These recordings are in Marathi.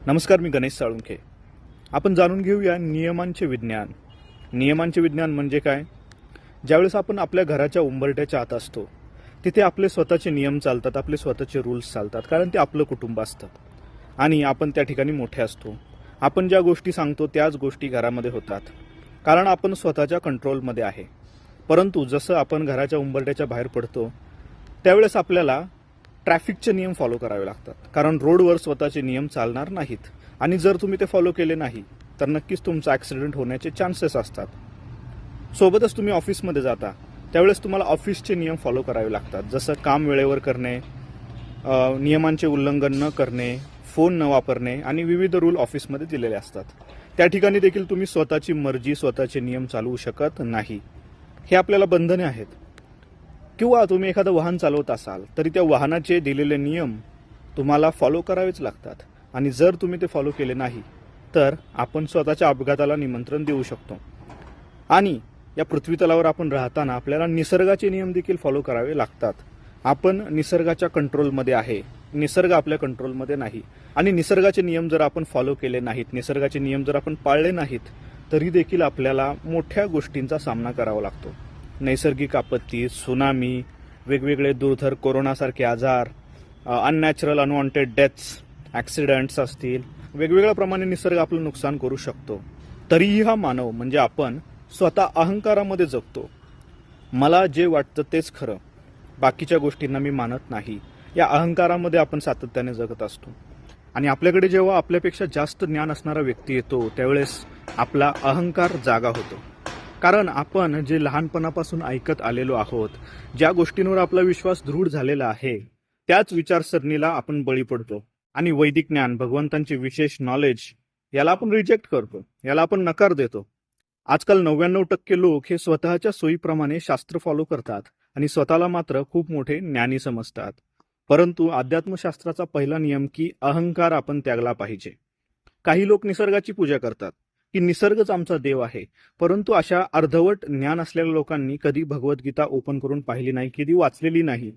नमस्कार, मी गणेश साळुंखे. आपण जाणून घेऊया नियमांचे विज्ञान. नियमांचे विज्ञान म्हणजे काय? ज्यावेळेस आपण आपल्या घराच्या उंबरठ्याच्या आत असतो, तिथे आपले स्वतःचे नियम चालतात, आपले स्वतःचे रूल्स चालतात, कारण ते आपलं कुटुंब असतं आणि आपण त्या ठिकाणी मोठे असतो. आपण ज्या गोष्टी सांगतो त्याच गोष्टी घरामध्ये होतात, कारण आपण स्वतःच्या कंट्रोलमध्ये आहे. परंतु जसं आपण घराच्या उंबरठ्याच्या बाहेर पडतो त्यावेळेस आपल्याला ट्रॅफिकचे नियम फॉलो करावे लागतात, कारण रोडवर स्वतःचे नियम चालणार नाहीत आणि जर तुम्ही ते फॉलो केले नाही तर नक्कीच तुमचा ॲक्सिडेंट होण्याचे चान्सेस असतात. सोबतच तुम्ही ऑफिसमध्ये जाता त्यावेळेस तुम्हाला ऑफिसचे नियम फॉलो करावे लागतात, जसं काम वेळेवर करणे, नियमांचे उल्लंघन न करणे, फोन न वापरणे आणि विविध रूल ऑफिसमध्ये दिलेले असतात. त्या ठिकाणी देखील तुम्ही स्वतःची मर्जी, स्वतःचे नियम चालवू शकत नाही. हे आपल्याला बंधने आहेत. किंवा तुम्ही एखादं वाहन चालवत असाल तरी त्या वाहनाचे दिलेले नियम तुम्हाला फॉलो करावेच लागतात आणि जर तुम्ही ते फॉलो केले नाही तर आपण स्वतःच्या अपघाताला निमंत्रण देऊ शकतो. आणि या पृथ्वीतलावर आपण राहताना आपल्याला निसर्गाचे नियम देखील फॉलो करावे लागतात. आपण निसर्गाच्या कंट्रोलमध्ये आहे, निसर्ग आपल्या कंट्रोलमध्ये नाही. आणि निसर्गाचे नियम जर आपण फॉलो केले नाहीत, निसर्गाचे नियम जर आपण पाळले नाहीत तरी देखील आपल्याला मोठ्या गोष्टींचा सामना करावा लागतो. नैसर्गिक आपत्ती, सुनामी, वेगवेगळे दुर्धर कोरोनासारखे आजार, अननॅचरल अनवॉन्टेड डेथ्स, ॲक्सिडेंट्स असतील, वेगवेगळ्या प्रमाणे निसर्ग आपलं नुकसान करू शकतो. तरीही हा मानव म्हणजे आपण स्वतः अहंकारामध्ये जगतो. मला जे वाटतं तेच खरं, बाकीच्या गोष्टींना मी मानत नाही, या अहंकारामध्ये आपण सातत्याने जगत असतो. आणि आपल्याकडे जेव्हा आपल्यापेक्षा जास्त ज्ञान असणारा व्यक्ती येतो त्यावेळेस आपला अहंकार जागा होतो. कारण आपण जे लहानपणापासून ऐकत आलेलो आहोत, ज्या गोष्टींवर आपला विश्वास दृढ झालेला आहे, त्याच विचारसरणीला आपण बळी पडतो आणि वैदिक ज्ञान, भगवंतांचे विशेष नॉलेज याला आपण रिजेक्ट करतो, याला आपण नकार देतो. आजकाल 99% लोक हे स्वतःच्या सोयीप्रमाणे शास्त्र फॉलो करतात आणि स्वतःला मात्र खूप मोठे ज्ञानी समजतात. परंतु अध्यात्मशास्त्राचा पहिला नियम की अहंकार आपण त्यागला पाहिजे. काही लोक निसर्गाची पूजा करतात की निसर्गच आमचा देव आहे, परंतु अशा अर्धवट ज्ञान असलेल्या लोकांनी कधी भगवद्गीता ओपन करून पाहिली नाही, कधी वाचलेली नाही.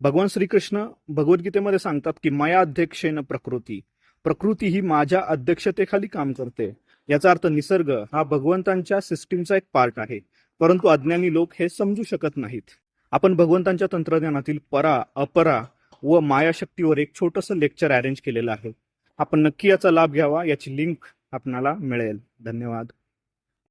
भगवान श्रीकृष्ण भगवद्गीतेमध्ये सांगतात की माया अध्यक्षेन प्रकृती, प्रकृती ही माझ्या अध्यक्षतेखाली काम करते. याचा अर्थ निसर्ग हा भगवंतांच्या सिस्टीमचा एक पार्ट आहे, परंतु अज्ञानी लोक हे समजू शकत नाहीत. आपण भगवंतांच्या तंत्रज्ञानातील परा, अपरा व मायाशक्तीवर एक छोटंसं लेक्चर अरेंज केलेलं आहे. आपण नक्की याचा लाभ घ्यावा, याची लिंक आपणाला मिळेल. धन्यवाद.